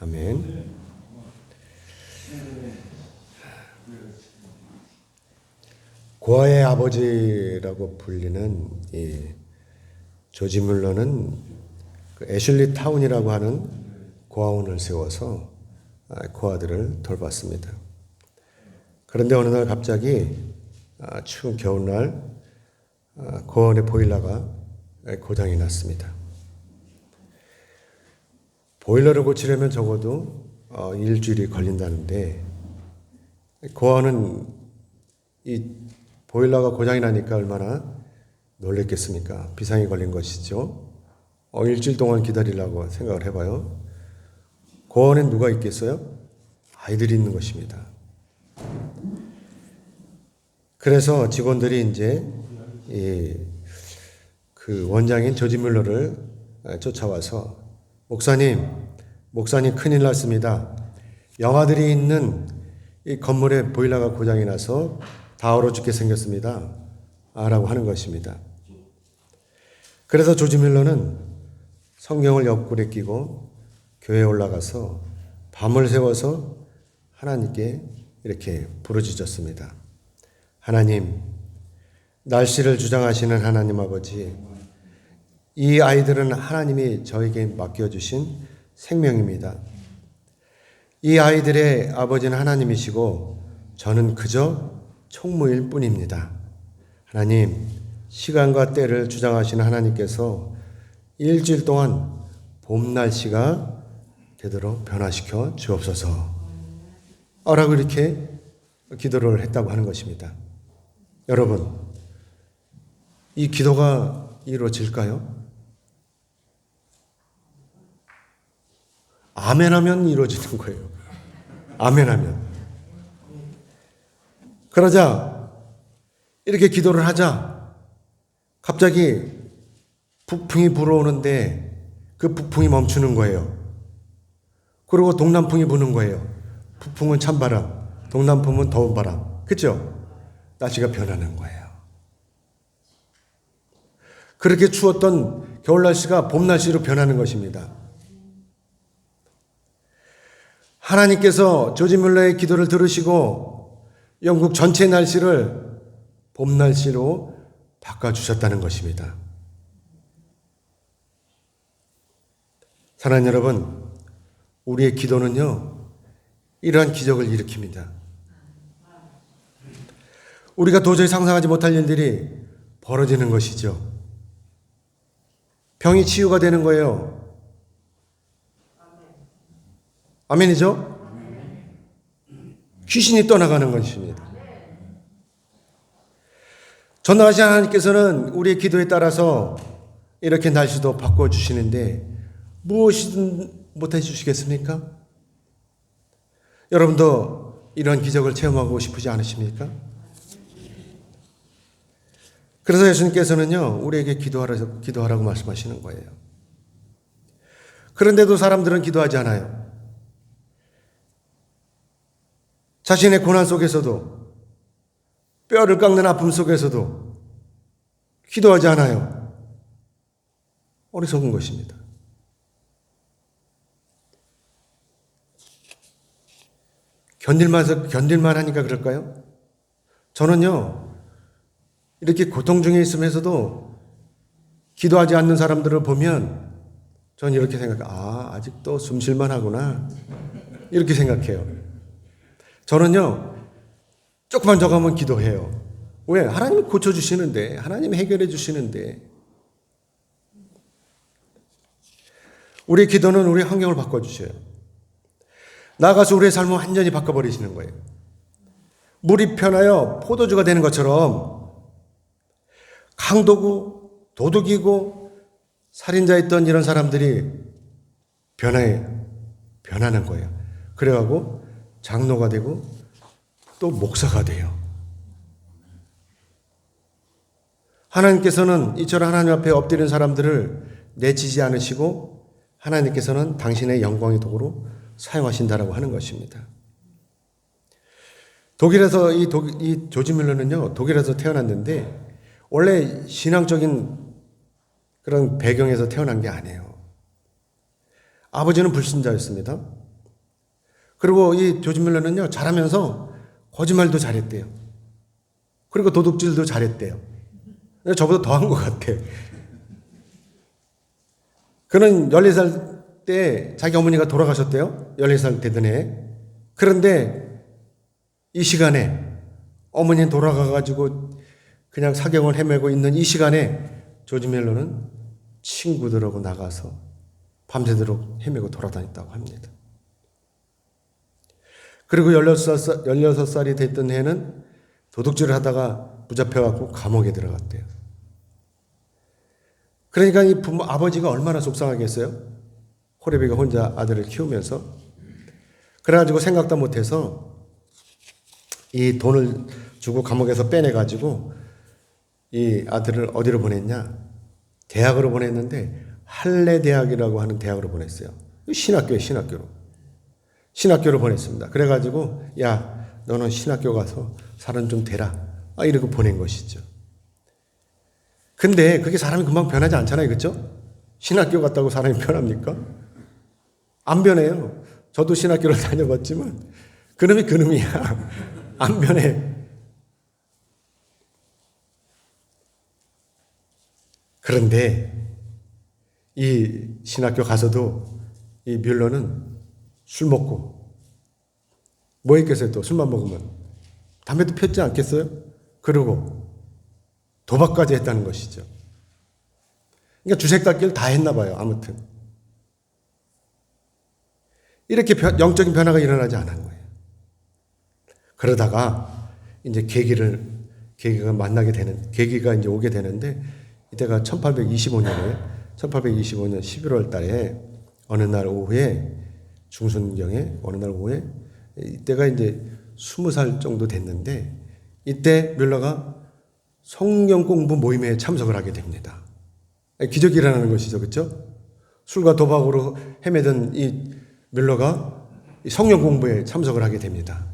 아멘. 고아의 아버지라고 불리는 이 조지 뮬러는 그 애슐리 타운이라고 하는 고아원을 세워서 고아들을 돌봤습니다. 그런데 어느 날 갑자기 추운 겨울날 고아원의 보일러가 고장이 났습니다. 보일러를 고치려면 적어도 일주일이 걸린다는데 고아원은 이 보일러가 고장이 나니까 얼마나 놀랬겠습니까? 비상이 걸린 것이죠. 일주일 동안 기다리려고 생각을 해봐요. 고아원엔 누가 있겠어요? 아이들이 있는 것입니다. 그래서 직원들이 이제 그 원장인 조지 뮬러를 쫓아와서 목사님 큰일 났습니다. 영아들이 있는 이 건물에 보일러가 고장이 나서 다 얼어 죽게 생겼습니다. 라고 하는 것입니다. 그래서 조지 뮬러는 성경을 옆구리에 끼고 교회에 올라가서 밤을 새워서 하나님께 이렇게 부르짖었습니다. 하나님, 날씨를 주장하시는 하나님 아버지, 이 아이들은 하나님이 저에게 맡겨주신 생명입니다. 이 아이들의 아버지는 하나님이시고 저는 그저 총무일 뿐입니다. 하나님, 시간과 때를 주장하시는 하나님께서 일주일 동안 봄 날씨가 되도록 변화시켜 주옵소서. 라고 이렇게 기도를 했다고 하는 것입니다. 여러분, 이 기도가 이루어질까요? 아멘하면 이루어지는 거예요. 아멘하면. 그러자 이렇게 기도를 하자 갑자기 북풍이 불어오는데 그 북풍이 멈추는 거예요. 그리고 동남풍이 부는 거예요. 북풍은 찬바람, 동남풍은 더운 바람. 그렇죠? 날씨가 변하는 거예요. 그렇게 추웠던 겨울 날씨가 봄 날씨로 변하는 것입니다. 하나님께서 조지 뮬러의 기도를 들으시고 영국 전체 날씨를 봄 날씨로 바꿔주셨다는 것입니다. 사랑하는 여러분, 우리의 기도는요, 이러한 기적을 일으킵니다. 우리가 도저히 상상하지 못할 일들이 벌어지는 것이죠. 병이 치유가 되는 거예요. 아멘이죠? 귀신이 떠나가는 것입니다. 전능하신 하나님께서는 우리의 기도에 따라서 이렇게 날씨도 바꿔주시는데 무엇이든 못해 주시겠습니까? 여러분도 이런 기적을 체험하고 싶으지 않으십니까? 그래서 예수님께서는요, 우리에게 기도하라고 말씀하시는 거예요. 그런데도 사람들은 기도하지 않아요. 자신의 고난 속에서도, 뼈를 깎는 아픔 속에서도 기도하지 않아요. 어리석은 것입니다. 견딜만 하니까 그럴까요? 저는요, 이렇게 고통 중에 있으면서도 기도하지 않는 사람들을 보면 저는 이렇게 생각해요. 아직도 숨쉴만 하구나. 이렇게 생각해요. 저는요, 조금만 더 가면 기도해요. 왜? 하나님이 고쳐주시는데, 하나님이 해결해 주시는데. 우리의 기도는 우리의 환경을 바꿔주셔요. 나아가서 우리의 삶을 완전히 바꿔버리시는 거예요. 물이 편하여 포도주가 되는 것처럼 강도고 도둑이고 살인자였던 이런 사람들이 변하는 거예요. 그래가지고 장로가 되고 또 목사가 돼요. 하나님께서는 이처럼 하나님 앞에 엎드린 사람들을 내치지 않으시고 하나님께서는 당신의 영광의 도구로 사용하신다라고 하는 것입니다. 독일에서 이 조지 뮬러는요, 독일에서 태어났는데 원래 신앙적인 그런 배경에서 태어난 게 아니에요. 아버지는 불신자였습니다. 그리고 이 조지 밀러는요, 잘하면서 거짓말도 잘했대요. 그리고 도둑질도 잘했대요. 저보다 더 한 것 같아. 그는 14살 때 자기 어머니가 돌아가셨대요. 14살 되던 해. 그런데 이 시간에 어머니는 돌아가가지고 그냥 사경을 헤매고 있는 이 시간에 조지 밀러는 친구들하고 나가서 밤새도록 헤매고 돌아다녔다고 합니다. 그리고 16살이 됐던 해는 도둑질을 하다가 붙잡혀갖고 감옥에 들어갔대요. 그러니까 이 아버지가 얼마나 속상하겠어요? 호레비가 혼자 아들을 키우면서. 그래가지고 생각도 못해서 이 돈을 주고 감옥에서 빼내가지고 이 아들을 어디로 보냈냐? 대학으로 보냈는데 할레 대학이라고 하는 대학으로 보냈어요. 신학교에 신학교로 보냈습니다. 그래가지고 야, 너는 신학교 가서 살은 좀 되라. 이러고 보낸 것이죠. 근데 그게 사람이 금방 변하지 않잖아요. 그렇죠? 신학교 갔다고 사람이 변합니까? 안 변해요. 저도 신학교를 다녀봤지만 그놈이 그놈이야. 안 변해. 그런데 이 신학교 가서도 이 뮬러는 술 먹고 뭐 했겠어요? 또 술만 먹으면 담배도 폈지 않겠어요? 그리고 도박까지 했다는 것이죠. 그러니까 주색답기를 다 했나 봐요. 아무튼 이렇게 영적인 변화가 일어나지 않은 거예요. 그러다가 이제 계기가 만나게 되는 계기가 이제 오게 되는데 이때가 1825년 11월 달에 어느 날 오후에 중순경에 어느 날 오후에 이때가 이제 20살 정도 됐는데 이때 뮬러가 성경 공부 모임에 참석을 하게 됩니다. 기적이 일어나는 것이죠. 그렇죠? 술과 도박으로 헤매던 이 뮬러가 성경 공부에 참석을 하게 됩니다.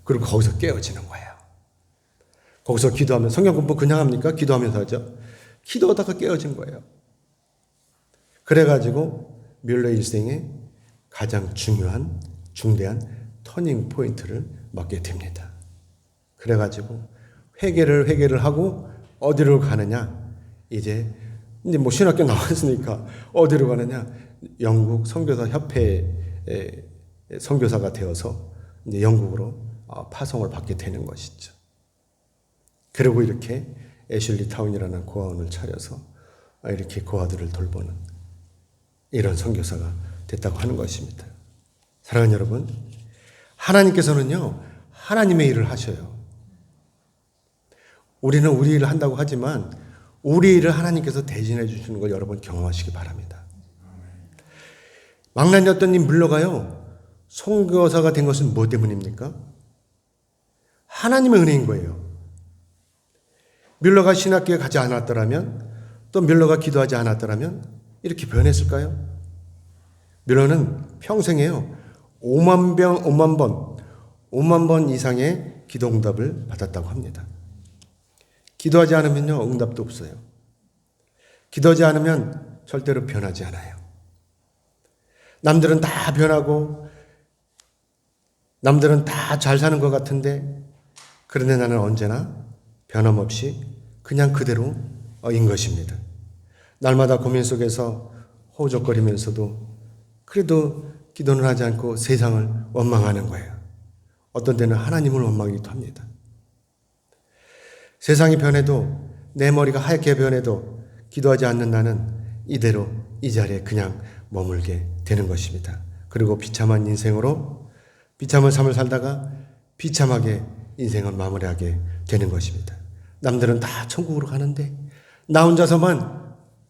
그리고 거기서 깨어지는 거예요. 거기서 기도하면 성경 공부 그냥 합니까? 기도하면서 하죠. 기도하다가 깨어진 거예요. 그래가지고 뮬러 일생의 가장 중대한 터닝 포인트를 맞게 됩니다. 그래가지고 회개를 하고 어디로 가느냐? 이제 뭐 신학교 나왔으니까 어디로 가느냐? 영국 선교사 협회 선교사가 되어서 이제 영국으로 파송을 받게 되는 것이죠. 그리고 이렇게 애슐리 타운이라는 고아원을 차려서 이렇게 고아들을 돌보는 이런 선교사가 됐다고 하는 것입니다. 사랑하는 여러분, 하나님께서는요, 하나님의 일을 하셔요. 우리는 우리 일을 한다고 하지만 우리 일을 하나님께서 대신해 주시는 걸 여러분 경험하시기 바랍니다. 망나니였던 이 물러가요, 선교사가 된 것은 뭐 때문입니까? 하나님의 은혜인 거예요. 뮬러가 신학교에 가지 않았더라면, 또 뮬러가 기도하지 않았더라면 이렇게 변했을까요? 뮬러는 평생에요 5만 번 이상의 기도 응답을 받았다고 합니다. 기도하지 않으면요 응답도 없어요. 기도하지 않으면 절대로 변하지 않아요. 남들은 다 변하고 남들은 다 잘 사는 것 같은데 그런데 나는 언제나 변함없이 그냥 그대로인 것입니다. 날마다 고민 속에서 호적거리면서도 그래도 기도는 하지 않고 세상을 원망하는 거예요. 어떤 때는 하나님을 원망하기도 합니다. 세상이 변해도 내 머리가 하얗게 변해도 기도하지 않는 나는 이대로 이 자리에 그냥 머물게 되는 것입니다. 그리고 비참한 인생으로 비참한 삶을 살다가 비참하게 인생을 마무리하게 되는 것입니다. 남들은 다 천국으로 가는데 나 혼자서만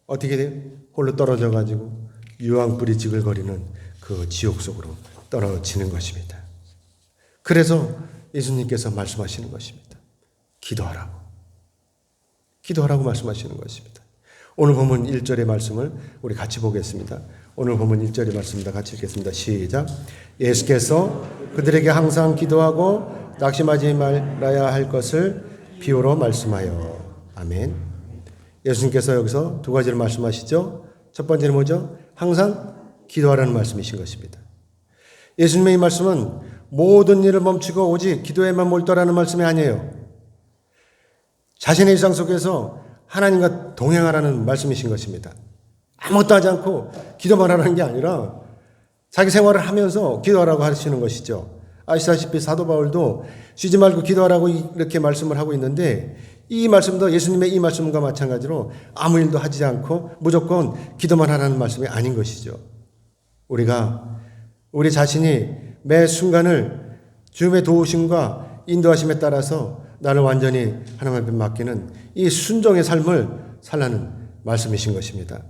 어떻게 돼요? 홀로 떨어져 가지고 유황불이 지글거리는 그 지옥 속으로 떨어지는 것입니다. 그래서 예수님께서 말씀하시는 것입니다. 기도하라고 말씀하시는 것입니다. 오늘 본문 1절의 말씀을 우리 같이 보겠습니다. 오늘 본문 1절의 말씀입니다. 같이 읽겠습니다. 시작. 예수께서 그들에게 항상 기도하고 낙심하지 말아야 할 것을 비유로 말씀하여. 아멘. 예수님께서 여기서 두 가지를 말씀하시죠. 첫 번째는 뭐죠? 항상 기도하라는 말씀이신 것입니다. 예수님의 이 말씀은 모든 일을 멈추고 오직 기도에만 몰두하라는 말씀이 아니에요. 자신의 일상 속에서 하나님과 동행하라는 말씀이신 것입니다. 아무것도 하지 않고 기도만 하라는 게 아니라 자기 생활을 하면서 기도하라고 하시는 것이죠. 아시다시피 사도 바울도 쉬지 말고 기도하라고 이렇게 말씀을 하고 있는데, 이 말씀도 예수님의 이 말씀과 마찬가지로 아무 일도 하지 않고 무조건 기도만 하라는 말씀이 아닌 것이죠. 우리 자신이 매 순간을 주님의 도우심과 인도하심에 따라서 나를 완전히 하나님 앞에 맡기는 이 순종의 삶을 살라는 말씀이신 것입니다.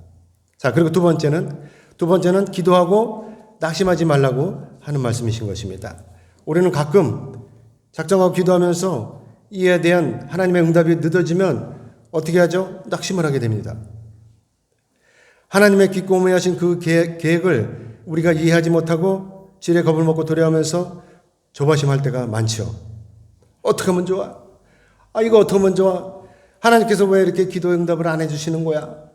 자, 그리고 두 번째는 기도하고 낙심하지 말라고 하는 말씀이신 것입니다. 우리는 가끔 작정하고 기도하면서 이에 대한 하나님의 응답이 늦어지면 어떻게 하죠? 낙심을 하게 됩니다. 하나님의 깊고 오묘하신 그 계획을 우리가 이해하지 못하고 지레 겁을 먹고 두려워하면서 조바심할 때가 많죠. 어떻게 하면 좋아? 이거 어떻게 하면 좋아? 하나님께서 왜 이렇게 기도 응답을 안 해주시는 거야?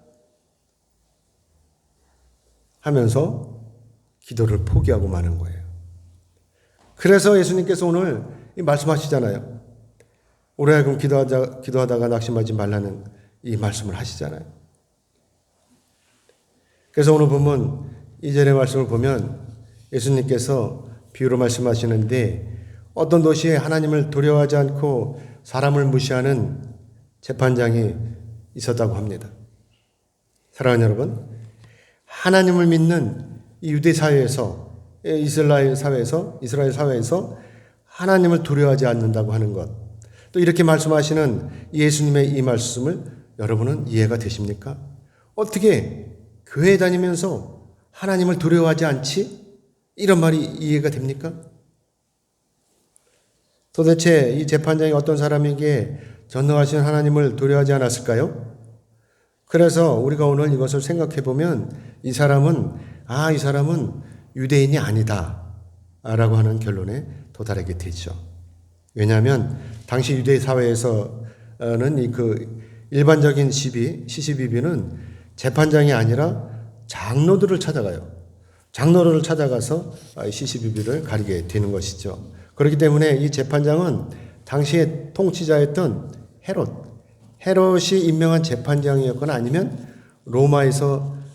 하면서 기도를 포기하고 마는 거예요. 그래서 예수님께서 오늘 말씀하시잖아요. 우리 하여금 기도하다가 낙심하지 말라는 이 말씀을 하시잖아요. 그래서 오늘 보면 2절의 말씀을 보면 예수님께서 비유로 말씀하시는데, 어떤 도시에 하나님을 두려워하지 않고 사람을 무시하는 재판장이 있었다고 합니다. 사랑하는 여러분, 하나님을 믿는 이 유대 사회에서, 이스라엘 사회에서 하나님을 두려워하지 않는다고 하는 것, 또 이렇게 말씀하시는 예수님의 이 말씀을 여러분은 이해가 되십니까? 어떻게 교회 다니면서 하나님을 두려워하지 않지? 이런 말이 이해가 됩니까? 도대체 이 재판장이 어떤 사람에게 전능하신 하나님을 두려워하지 않았을까요? 그래서 우리가 오늘 이것을 생각해 보면 이 사람은 유대인이 아니다 라고 하는 결론에 도달하게 되죠. 왜냐하면 당시 유대 사회에서는 그 일반적인 시시비비는 재판장이 아니라 장로들을 찾아가요. 장로를 찾아가서 시시비비를 가리게 되는 것이죠. 그렇기 때문에 이 재판장은 당시의 통치자였던 헤롯이 임명한 재판장이었거나 아니면 로마에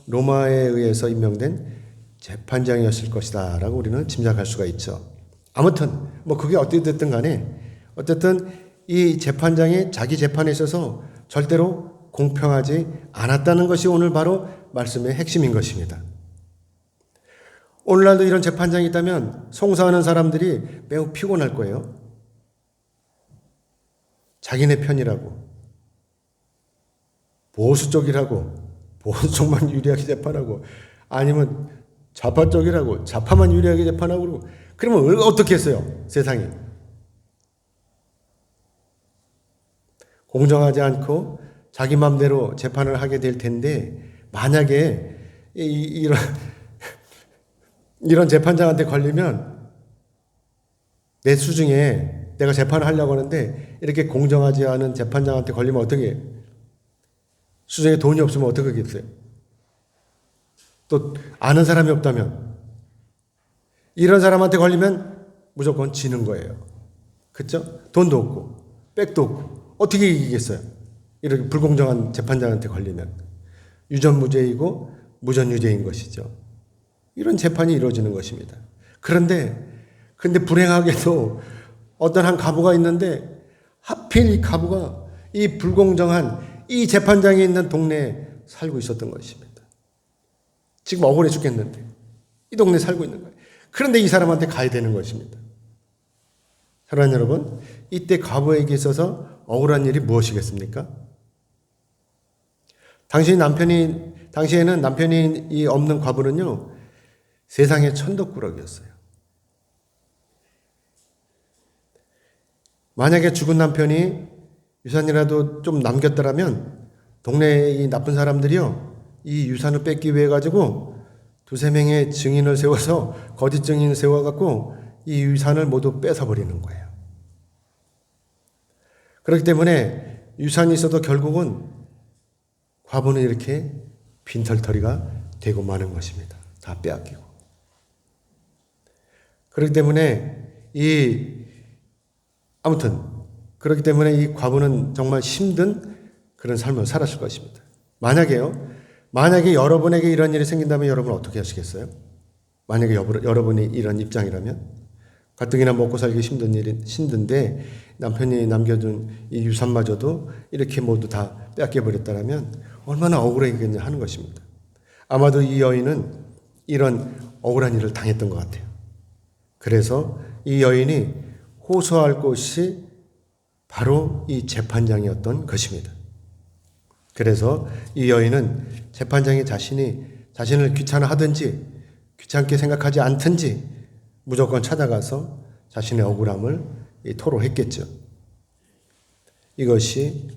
의해서 임명된 재판장이었을 것이다 라고 우리는 짐작할 수가 있죠. 아무튼 그게 어떻게 됐든 간에 어쨌든 이 재판장이 자기 재판에 있어서 절대로 공평하지 않았다는 것이 오늘 바로 말씀의 핵심인 것입니다. 오늘날도 이런 재판장이 있다면 송사하는 사람들이 매우 피곤할 거예요. 자기네 편이라고, 보수 쪽이라고, 보수 쪽만 유리하게 재판하고, 아니면 좌파 쪽이라고, 좌파만 유리하게 재판하고, 그러면 어떻게 했어요? 세상이. 공정하지 않고 자기 마음대로 재판을 하게 될 텐데, 만약에 이런 재판장한테 걸리면 내 수중에 내가 재판을 하려고 하는데 이렇게 공정하지 않은 재판장한테 걸리면 어떻게 해요? 수중에 돈이 없으면 어떻게 하겠어요? 또 아는 사람이 없다면 이런 사람한테 걸리면 무조건 지는 거예요. 그렇죠? 돈도 없고 백도 없고 어떻게 이기겠어요? 이렇게 불공정한 재판장한테 걸리면 유전무죄이고 무전유죄인 것이죠. 이런 재판이 이루어지는 것입니다. 그런데 불행하게도 어떤 한 가부가 있는데 하필 이 가부가 이 불공정한 이 재판장이 있는 동네에 살고 있었던 것입니다. 지금 억울해 죽겠는데 이 동네에 살고 있는 거예요. 그런데 이 사람한테 가야 되는 것입니다. 사랑하는 여러분, 이때 가부에게 있어서 억울한 일이 무엇이겠습니까? 당시에는 남편이 없는 과부는요, 세상의 천덕꾸러기였어요. 만약에 죽은 남편이 유산이라도 좀 남겼더라면 동네의 이 나쁜 사람들이요, 이 유산을 뺏기 위해 가지고 두세 명의 증인을 세워서 거짓 증인을 세워갖고 이 유산을 모두 뺏어버리는 거예요. 그렇기 때문에 유산이 있어도 결국은 과부는 이렇게 빈털터리가 되고 마는 것입니다. 다 빼앗기고. 그렇기 때문에 그렇기 때문에 이 과부는 정말 힘든 그런 삶을 살았을 것입니다. 만약에 여러분에게 이런 일이 생긴다면 여러분은 어떻게 하시겠어요? 만약에 여러분이 이런 입장이라면, 가뜩이나 먹고 살기 힘든데 남편이 남겨둔 이 유산마저도 이렇게 모두 다 뺏겨버렸다면 얼마나 억울하겠냐 하는 것입니다. 아마도 이 여인은 이런 억울한 일을 당했던 것 같아요. 그래서 이 여인이 호소할 곳이 바로 이 재판장이었던 것입니다. 그래서 이 여인은 재판장이 자신을 귀찮아하든지 귀찮게 생각하지 않든지 무조건 찾아가서 자신의 억울함을 토로했겠죠. 이것이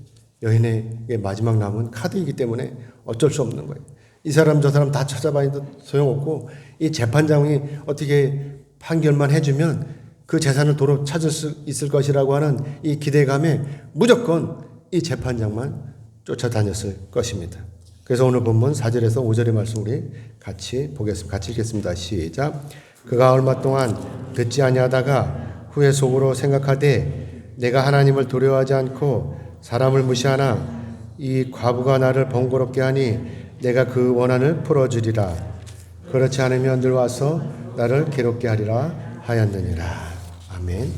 여인에게 마지막 남은 카드이기 때문에 어쩔 수 없는 거예요. 이 사람 저 사람 다 찾아봐도 소용없고 이 재판장이 어떻게 판결만 해주면 그 재산을 도로 찾을 수 있을 것이라고 하는 이 기대감에 무조건 이 재판장만 쫓아다녔을 것입니다. 그래서 오늘 본문 4절에서 5절의 말씀 우리 같이 보겠습니다. 같이 읽겠습니다. 시작. 그가 얼마 동안 듣지 아니하다가 후에 속으로 생각하되 내가 하나님을 두려워하지 않고 사람을 무시하나 이 과부가 나를 번거롭게 하니 내가 그 원한을 풀어주리라. 그렇지 않으면 늘 와서 나를 괴롭게 하리라 하였느니라. 아멘.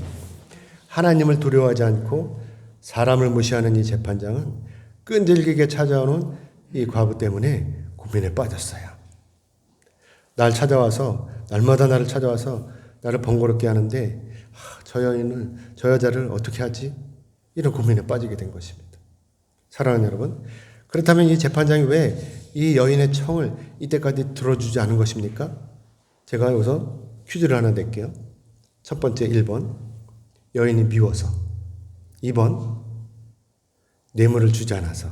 하나님을 두려워하지 않고 사람을 무시하는 이 재판장은 끈질기게 찾아오는 이 과부 때문에 고민에 빠졌어요. 날마다 나를 찾아와서 나를 번거롭게 하는데 저 여자를 어떻게 하지? 이런 고민에 빠지게 된 것입니다. 사랑하는 여러분, 그렇다면 이 재판장이 왜 이 여인의 청을 이때까지 들어주지 않은 것입니까? 제가 여기서 퀴즈를 하나 낼게요. 첫 번째 1번, 여인이 미워서. 2번, 뇌물을 주지 않아서.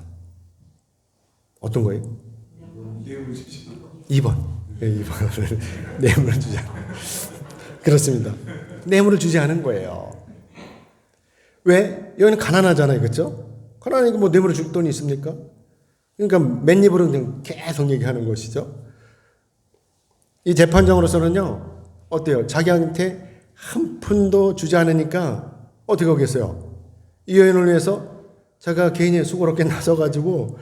어떤 거예요? 2번. 뇌물을 주지 않아. 그렇습니다. 뇌물을 주지 않은 거예요. 왜? 여기는 가난하잖아요. 그렇죠? 가난하니까 뭐 뇌물을 줄 돈이 있습니까? 그러니까 맨입으로 그냥 계속 얘기하는 것이죠. 이 재판장으로서는요, 어때요? 자기한테 한 푼도 주지 않으니까 어떻게 하겠어요? 이 여인을 위해서 자기가 개인이 수고롭게 나서가지고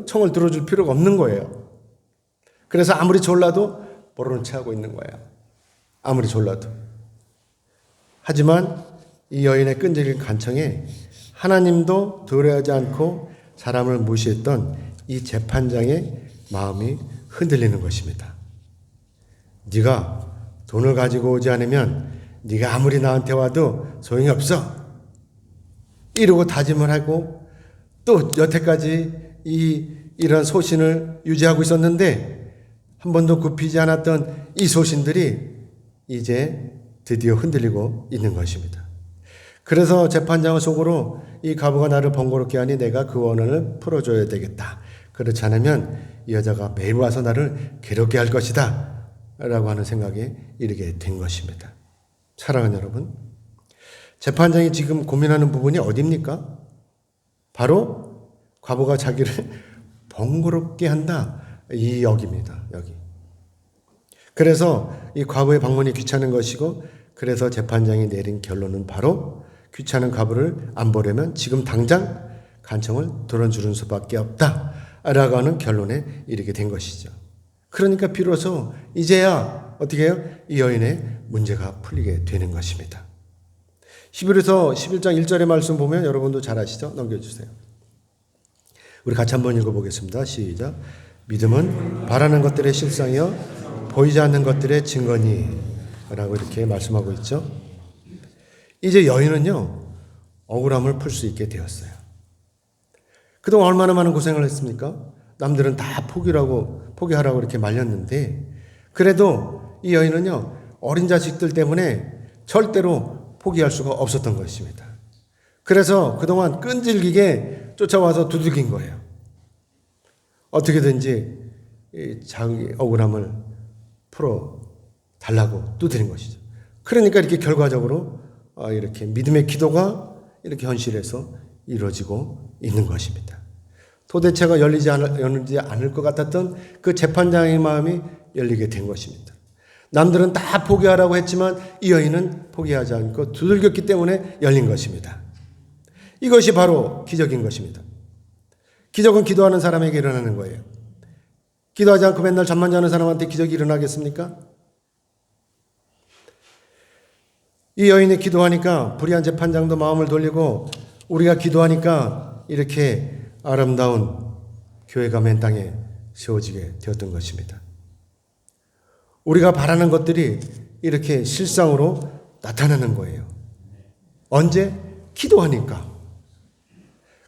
청을 들어줄 필요가 없는 거예요. 그래서 아무리 졸라도 모르는 체 하고 있는 거예요. 아무리 졸라도. 하지만 이 여인의 끈질긴 간청에 하나님도 두려워하지 않고 사람을 무시했던 이 재판장의 마음이 흔들리는 것입니다. 네가 돈을 가지고 오지 않으면 네가 아무리 나한테 와도 소용이 없어. 이러고 다짐을 하고 또 여태까지 이런 소신을 유지하고 있었는데 한 번도 굽히지 않았던 이 소신들이 이제 드디어 흔들리고 있는 것입니다. 그래서 재판장은 속으로 이 과부가 나를 번거롭게 하니 내가 그 원한을 풀어줘야 되겠다. 그렇지 않으면 이 여자가 매일 와서 나를 괴롭게 할 것이다. 라고 하는 생각에 이르게 된 것입니다. 사랑하는 여러분, 재판장이 지금 고민하는 부분이 어디입니까? 바로 과부가 자기를 번거롭게 한다. 이 여기입니다. 여기. 그래서 이 과부의 방문이 귀찮은 것이고 그래서 재판장이 내린 결론은 바로 귀찮은 과부를 안 보려면 지금 당장 간청을 들어주는 수밖에 없다. 라고 하는 결론에 이르게 된 것이죠. 그러니까 비로소 이제야 어떻게 해요? 이 여인의 문제가 풀리게 되는 것입니다. 히브리서 11장 1절의 말씀 보면 여러분도 잘 아시죠? 넘겨주세요. 우리 같이 한번 읽어보겠습니다. 시작. 믿음은 바라는 것들의 실상이요 보이지 않는 것들의 증거니 라고 이렇게 말씀하고 있죠. 이제 여인은요 억울함을 풀 수 있게 되었어요. 그동안 얼마나 많은 고생을 했습니까? 남들은 다 포기하라고 이렇게 말렸는데 그래도 이 여인은요 어린 자식들 때문에 절대로 포기할 수가 없었던 것입니다. 그래서 그동안 끈질기게 쫓아와서 두들긴 거예요. 어떻게든지 자기 억울함을 풀어달라고 두드린 것이죠. 그러니까 이렇게 결과적으로 이렇게 믿음의 기도가 이렇게 현실에서 이루어지고 있는 것입니다. 도대체가 열리지 않을 것 같았던 그 재판장의 마음이 열리게 된 것입니다. 남들은 다 포기하라고 했지만 이 여인은 포기하지 않고 두들겼기 때문에 열린 것입니다. 이것이 바로 기적인 것입니다. 기적은 기도하는 사람에게 일어나는 거예요. 기도하지 않고 맨날 잠만 자는 사람한테 기적이 일어나겠습니까? 이 여인이 기도하니까 불의한 재판장도 마음을 돌리고 우리가 기도하니까 이렇게 아름다운 교회가 맨 땅에 세워지게 되었던 것입니다. 우리가 바라는 것들이 이렇게 실상으로 나타나는 거예요. 언제? 기도하니까.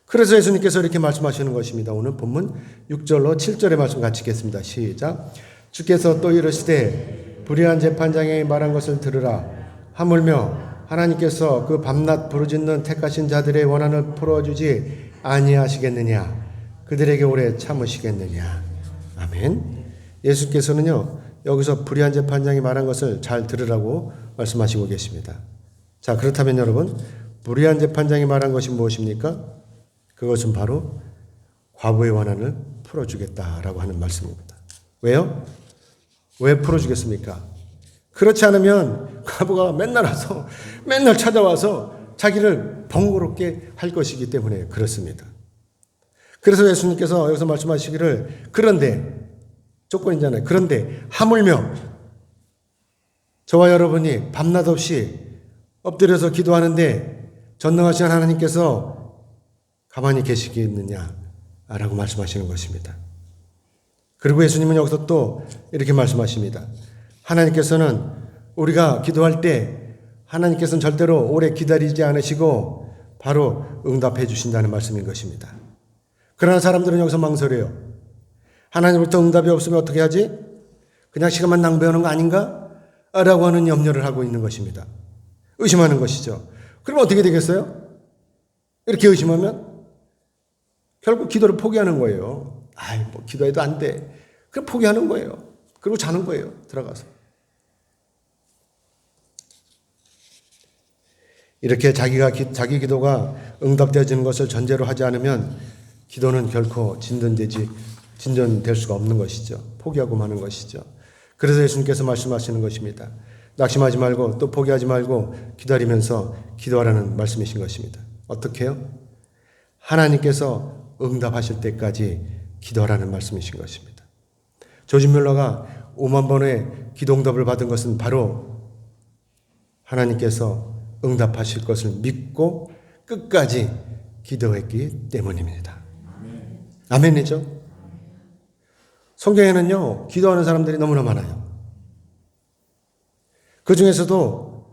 그래서 예수님께서 이렇게 말씀하시는 것입니다. 오늘 본문 6절로 7절의 말씀 같이 읽겠습니다. 시작. 주께서 또 이르시되 불의한 재판장이 말한 것을 들으라. 하물며 하나님께서 그 밤낮 부르짖는 택하신 자들의 원한을 풀어주지 아니하시겠느냐. 그들에게 오래 참으시겠느냐. 아멘. 예수께서는요, 여기서 불의한 재판장이 말한 것을 잘 들으라고 말씀하시고 계십니다. 자, 그렇다면 여러분, 불의한 재판장이 말한 것이 무엇입니까? 그것은 바로 과부의 원한을 풀어주겠다라고 하는 말씀입니다. 왜요? 왜 풀어주겠습니까? 그렇지 않으면 과부가 맨날 찾아와서 자기를 번거롭게 할 것이기 때문에 그렇습니다. 그래서 예수님께서 여기서 말씀하시기를 그런데 조건이잖아요. 그런데 하물며 저와 여러분이 밤낮 없이 엎드려서 기도하는데 전능하신 하나님께서 가만히 계시겠느냐라고 말씀하시는 것입니다. 그리고 예수님은 여기서 또 이렇게 말씀하십니다. 하나님께서는 우리가 기도할 때 하나님께서는 절대로 오래 기다리지 않으시고 바로 응답해 주신다는 말씀인 것입니다. 그러나 사람들은 여기서 망설여요. 하나님부터 응답이 없으면 어떻게 하지? 그냥 시간만 낭비하는 거 아닌가? 라고 하는 염려를 하고 있는 것입니다. 의심하는 것이죠. 그럼 어떻게 되겠어요? 이렇게 의심하면 결국 기도를 포기하는 거예요. 뭐 기도해도 안 돼. 그럼 포기하는 거예요. 그리고 자는 거예요. 들어가서. 이렇게 자기 기도가 응답되어지는 것을 전제로 하지 않으면 기도는 결코 진전될 수가 없는 것이죠. 포기하고 마는 것이죠. 그래서 예수님께서 말씀하시는 것입니다. 낙심하지 말고 또 포기하지 말고 기다리면서 기도하라는 말씀이신 것입니다. 어떻게 해요? 하나님께서 응답하실 때까지 기도하라는 말씀이신 것입니다. 조지 뮬러가 5만 번의 기도 응답을 받은 것은 바로 하나님께서 응답하실 것을 믿고 끝까지 기도했기 때문입니다. 아멘이죠? 성경에는요, 기도하는 사람들이 너무나 많아요. 그 중에서도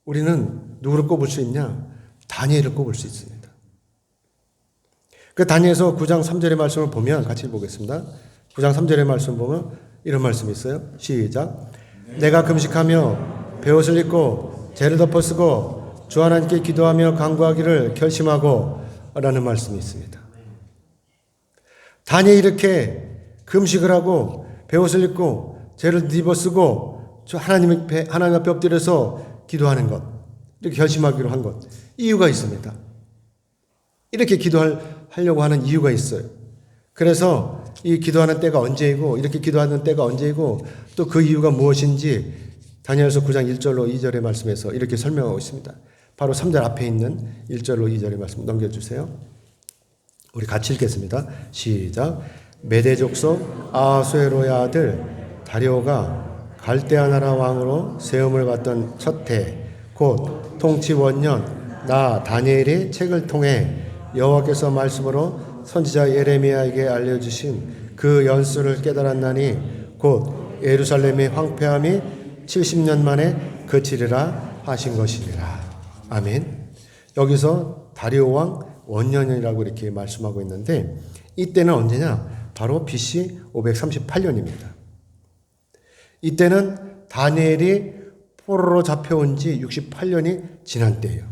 우리는 누구를 꼽을 수 있냐? 다니엘을 꼽을 수 있습니다. 그 다니엘서 9장 3절의 말씀을 보면 같이 보겠습니다. 9장 3절의 말씀 보면 이런 말씀이 있어요. 시작. 내가 금식하며 베옷을 입고 죄를 덮어쓰고 주 하나님께 기도하며 간구하기를 결심하고 라는 말씀이 있습니다. 다니엘이 이렇게 금식을 하고 베옷을 입고 죄를 뒤집어쓰고 하나님 앞에 엎드려서 기도하는 것, 이렇게 결심하기로 한 것, 이유가 있습니다. 이렇게 기도하려고 하는 이유가 있어요. 그래서 이 기도하는 때가 언제이고 이렇게 기도하는 때가 언제이고 또 그 이유가 무엇인지 다니엘서 9장 1절로 2절의 말씀에서 이렇게 설명하고 있습니다. 바로 3절 앞에 있는 1절로 2절의 말씀 넘겨주세요. 우리 같이 읽겠습니다. 시작. 메대 족속 아하수에로의 아들 다리오가 갈대아 나라 왕으로 세움을 받던 첫 해 곧 통치 원년 나 다니엘이 책을 통해 여호와께서 말씀으로 선지자 예레미야에게 알려주신 그 연수를 깨달았나니 곧 예루살렘의 황폐함이 70년 만에 그치리라 하신 것이니라. 아멘. 여기서 다리오 왕 원년이라고 이렇게 말씀하고 있는데 이때는 언제냐? 바로 BC 538년입니다. 이때는 다니엘이 포로로 잡혀온 지 68년이 지난 때예요.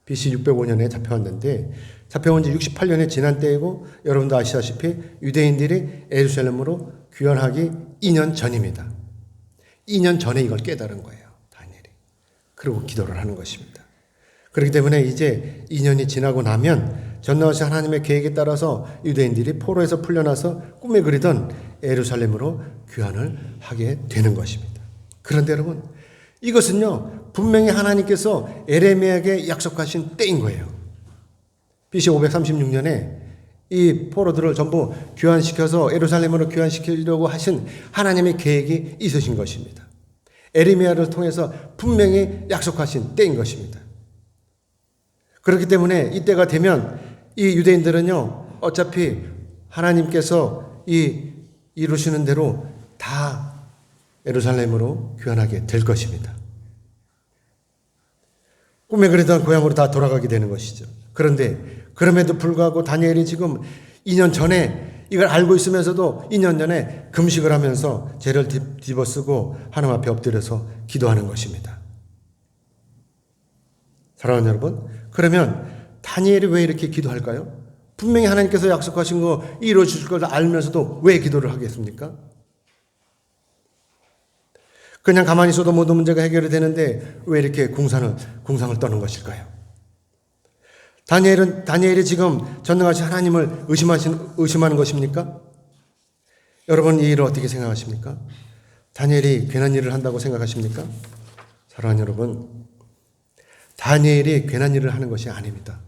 BC 605년에 잡혀왔는데 잡혀온 지 68년이 지난 때이고 여러분도 아시다시피 유대인들이 예루살렘으로 귀환하기 2년 전입니다. 2년 전에 이걸 깨달은 거예요. 다니엘이. 그리고 기도를 하는 것입니다. 그렇기 때문에 이제 2년이 지나고 나면 전능하신 하나님의 계획에 따라서 유대인들이 포로에서 풀려나서 꿈에 그리던 예루살렘으로 귀환을 하게 되는 것입니다. 그런데 여러분, 이것은요, 분명히 하나님께서 에레미야에게 약속하신 때인 거예요. BC 536년에 이 포로들을 전부 귀환시켜서 예루살렘으로 귀환시키려고 하신 하나님의 계획이 있으신 것입니다. 에레미야를 통해서 분명히 약속하신 때인 것입니다. 그렇기 때문에 이때가 되면 이 유대인들은요, 어차피 하나님께서 이루시는 대로 다 예루살렘으로 귀환하게 될 것입니다. 꿈에 그리던 고향으로 다 돌아가게 되는 것이죠. 그런데 그럼에도 불구하고 다니엘이 지금 2년 전에 이걸 알고 있으면서도 2년 전에 금식을 하면서 죄를 뒤집어쓰고 하나님 앞에 엎드려서 기도하는 것입니다. 사랑하는 여러분, 그러면 다니엘이 왜 이렇게 기도할까요? 분명히 하나님께서 약속하신 거 이루어 주실 걸 알면서도 왜 기도를 하겠습니까? 그냥 가만히 있어도 모든 문제가 해결이 되는데 왜 이렇게 궁상을 떠는 것일까요? 다니엘이 지금 전능하신 하나님을 의심하는 것입니까? 여러분, 이 일을 어떻게 생각하십니까? 다니엘이 괜한 일을 한다고 생각하십니까? 사랑하는 여러분, 다니엘이 괜한 일을 하는 것이 아닙니다.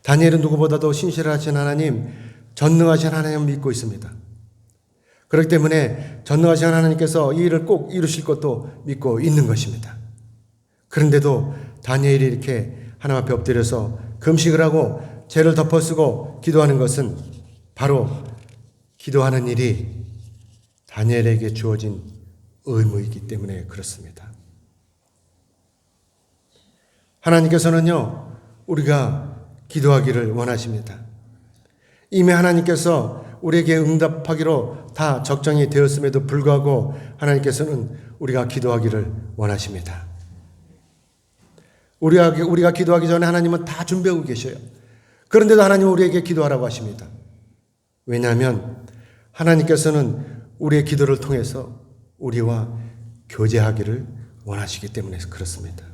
다니엘은 누구보다도 신실하신 하나님, 전능하신 하나님을 믿고 있습니다. 그렇기 때문에 전능하신 하나님께서 이 일을 꼭 이루실 것도 믿고 있는 것입니다. 그런데도 다니엘이 이렇게 하나님 앞에 엎드려서 금식을 하고 죄를 덮어쓰고 기도하는 것은 바로 기도하는 일이 다니엘에게 주어진 의무이기 때문에 그렇습니다. 하나님께서는요, 우리가 기도하기를 원하십니다. 이미 하나님께서 우리에게 응답하기로 다 적정이 되었음에도 불구하고 하나님께서는 우리가 기도하기를 원하십니다. 우리가 기도하기 전에 하나님은 다 준비하고 계셔요. 그런데도 하나님은 우리에게 기도하라고 하십니다. 왜냐하면 하나님께서는 우리의 기도를 통해서 우리와 교제하기를 원하시기 때문에 그렇습니다.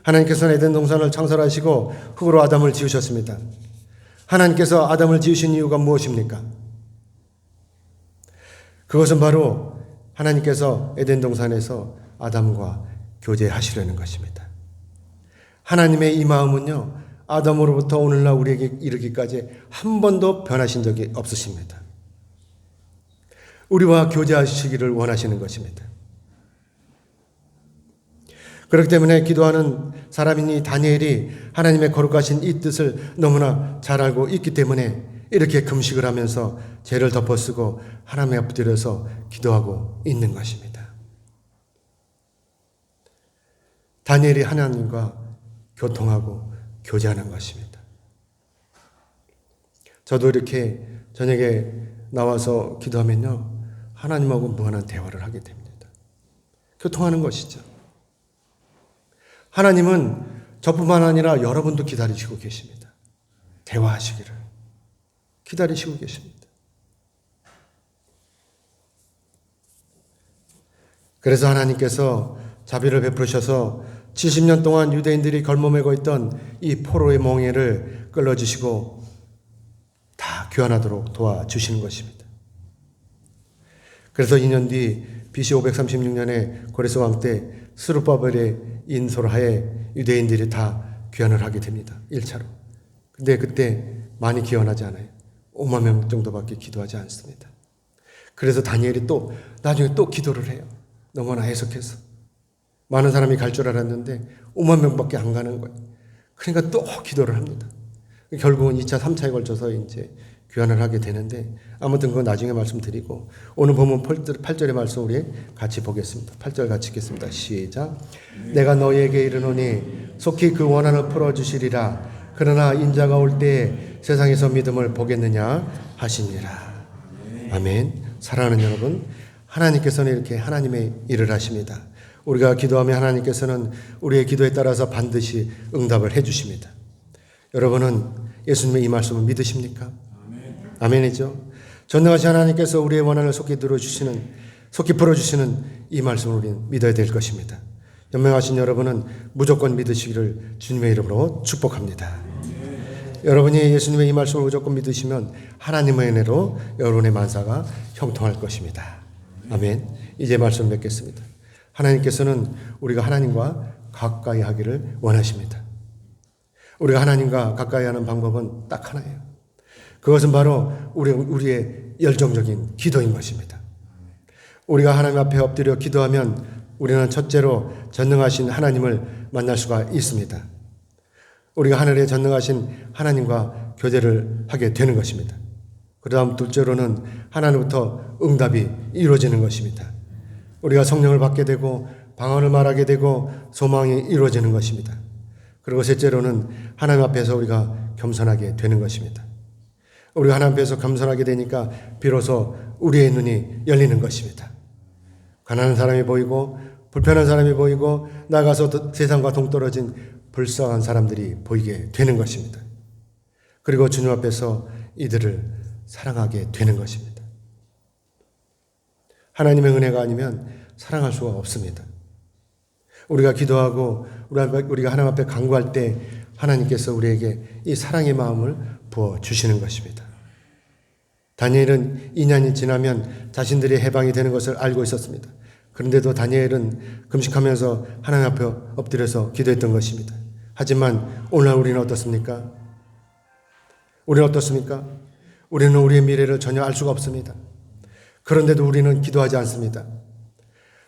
하나님께서는 에덴 동산을 창설하시고 흙으로 아담을 지으셨습니다. 하나님께서 아담을 지으신 이유가 무엇입니까? 그것은 바로 하나님께서 에덴 동산에서 아담과 교제하시려는 것입니다. 하나님의 이 마음은요, 아담으로부터 오늘날 우리에게 이르기까지 한 번도 변하신 적이 없으십니다. 우리와 교제하시기를 원하시는 것입니다. 그렇기 때문에 기도하는 사람이니 다니엘이 하나님의 거룩하신 이 뜻을 너무나 잘 알고 있기 때문에 이렇게 금식을 하면서 죄를 덮어쓰고 하나님 앞에 엎드려서 기도하고 있는 것입니다. 다니엘이 하나님과 교통하고 교제하는 것입니다. 저도 이렇게 저녁에 나와서 기도하면요, 하나님하고 무한한 대화를 하게 됩니다. 교통하는 것이죠. 하나님은 저뿐만 아니라 여러분도 기다리시고 계십니다. 대화하시기를 기다리시고 계십니다. 그래서 하나님께서 자비를 베푸셔서 70년 동안 유대인들이 걸머매고 있던 이 포로의 멍에를 끌어주시고 다 귀환하도록 도와주시는 것입니다. 그래서 2년 뒤 BC 536년에 고레스 왕 때 스룹바벨의 인솔하에 유대인들이 다 귀환을 하게 됩니다. 1차로. 근데 그때 많이 귀환하지 않아요. 5만 명 정도밖에 기도하지 않습니다. 그래서 다니엘이 나중에 또 기도를 해요. 너무나 해석해서. 많은 사람이 갈 줄 알았는데 5만 명밖에 안 가는 거예요. 그러니까 또 기도를 합니다. 결국은 2차, 3차에 걸쳐서 이제 귀환을 하게 되는데, 아무튼 그건 나중에 말씀드리고, 오늘 보면 8절의 말씀 우리 같이 보겠습니다. 8절 같이 읽겠습니다. 시작. 내가 너희에게 이르노니 속히 그 원한을 풀어주시리라. 그러나 인자가 올 때에 세상에서 믿음을 보겠느냐 하시니라. 아멘. 사랑하는 여러분, 하나님께서는 이렇게 하나님의 일을 하십니다. 우리가 기도하면 하나님께서는 우리의 기도에 따라서 반드시 응답을 해주십니다. 여러분은 예수님의 이 말씀을 믿으십니까? 아멘이죠. 전능하신 하나님께서 우리의 원한을 속히 풀어주시는 이 말씀을 우리는 믿어야 될 것입니다. 연명하신 여러분은 무조건 믿으시기를 주님의 이름으로 축복합니다. 여러분이 예수님의 이 말씀을 무조건 믿으시면 하나님의 은혜로 여러분의 만사가 형통할 것입니다. 아멘. 이제 말씀 맺겠습니다. 하나님께서는 우리가 하나님과 가까이 하기를 원하십니다. 우리가 하나님과 가까이 하는 방법은 딱 하나예요. 그것은 바로 우리의 열정적인 기도인 것입니다. 우리가 하나님 앞에 엎드려 기도하면 우리는 첫째로 전능하신 하나님을 만날 수가 있습니다. 우리가 하늘에 전능하신 하나님과 교제를 하게 되는 것입니다. 그 다음 둘째로는 하나님부터 응답이 이루어지는 것입니다. 우리가 성령을 받게 되고 방언을 말하게 되고 소망이 이루어지는 것입니다. 그리고 셋째로는 하나님 앞에서 우리가 겸손하게 되는 것입니다. 우리가 하나님 앞에서 겸손하게 되니까 비로소 우리의 눈이 열리는 것입니다. 가난한 사람이 보이고 불편한 사람이 보이고 나가서 세상과 동떨어진 불쌍한 사람들이 보이게 되는 것입니다. 그리고 주님 앞에서 이들을 사랑하게 되는 것입니다. 하나님의 은혜가 아니면 사랑할 수가 없습니다. 우리가 기도하고 우리가 하나님 앞에 간구할 때 하나님께서 우리에게 이 사랑의 마음을 부어주시는 것입니다. 다니엘은 2년이 지나면 자신들이 해방이 되는 것을 알고 있었습니다. 그런데도 다니엘은 금식하면서 하나님 앞에 엎드려서 기도했던 것입니다. 하지만 오늘날 우리는 어떻습니까? 우리는 어떻습니까? 우리는 우리의 미래를 전혀 알 수가 없습니다. 그런데도 우리는 기도하지 않습니다.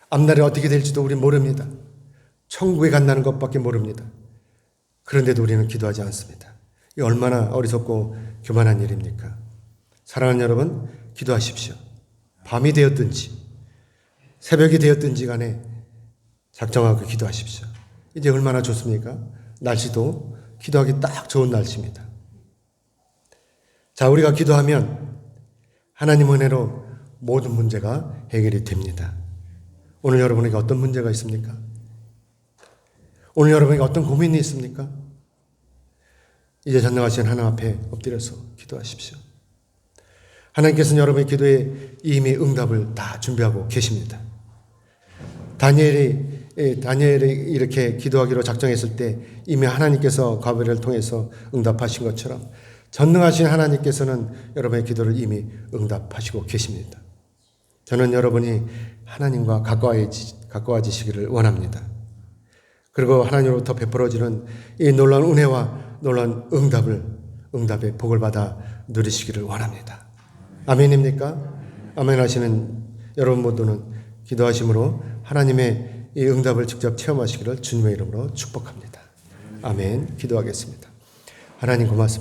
앞날에 어떻게 될지도 우리는 모릅니다. 천국에 간다는 것밖에 모릅니다. 그런데도 우리는 기도하지 않습니다. 이 얼마나 어리석고 교만한 일입니까? 사랑하는 여러분, 기도하십시오. 밤이 되었든지 새벽이 되었든지 간에 작정하고 기도하십시오. 이제 얼마나 좋습니까? 날씨도 기도하기 딱 좋은 날씨입니다. 자, 우리가 기도하면 하나님 은혜로 모든 문제가 해결이 됩니다. 오늘 여러분에게 어떤 문제가 있습니까? 오늘 여러분에게 어떤 고민이 있습니까? 이제 전능하신 하나님 앞에 엎드려서 기도하십시오. 하나님께서는 여러분의 기도에 이미 응답을 다 준비하고 계십니다. 다니엘이 이렇게 기도하기로 작정했을 때 이미 하나님께서 가브리엘을 통해서 응답하신 것처럼 전능하신 하나님께서는 여러분의 기도를 이미 응답하시고 계십니다. 저는 여러분이 하나님과 가까워지시기를 원합니다. 그리고 하나님으로부터 베풀어지는 이 놀라운 은혜와 놀라운 응답의 복을 받아 누리시기를 원합니다. 아멘입니까? 아멘 하시는 여러분 모두는 기도하심으로 하나님의 이 응답을 직접 체험하시기를 주님의 이름으로 축복합니다. 아멘. 기도하겠습니다. 하나님 고맙습니다.